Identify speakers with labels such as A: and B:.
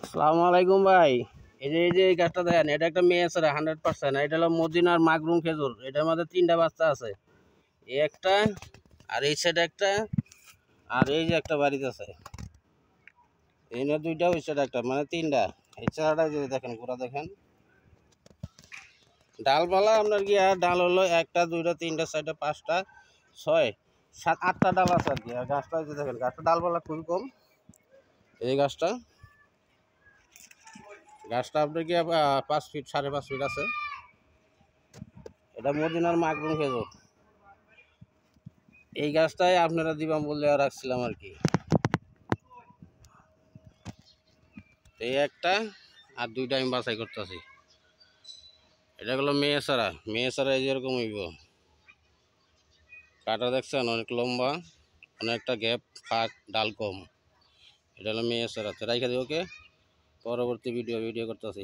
A: আসসালামু আলাইকুম ভাই। এই যে এই গাছটা দেখেন, এটা একটা মেয়ে আছে 100%। এটা হলো মদিনার মাগরুম খেজুর। এটার মধ্যে 3টা বাচ্চা আছে, এই একটা, আর এই সাইডে একটা, আর এই যে একটা বাড়িতে আছে। এই না 2টা, ওই সাইডে একটা, মানে 3টা। এই চারাটা যদি দেখেন, গোড়া দেখেন, ডালপালা আপনার কি আর ডাল হলো 1টা 2টা 3টা 4টা 5টা 6 7 8টা ডাল আছে আর কি। আর গাছটা যে দেখেন, গাছটা ডালপালা খুবই কম। এই গাছটা গাছটা আপনার কি 5 ফিট 5.5 ফিট আছে। এটা মদিনার মাগরুম খেজুর। এই গাছটাই আপনারা দিবাম বলে রাখছিলাম আর কি। এই একটা আর 2টা আমি বাছাই করতেছি। এটা হলো মেয়ে ছাড়া এই যেরকম হইব। কাটা দেখছেন অনেক লম্বা, অনেকটা গ্যাপ, ফাঁক, ডাল কম। এটা হলো মেয়ে ছাড়া। রাইখা দিই, ওকে। পরবর্তী ভিডিও করতেছি।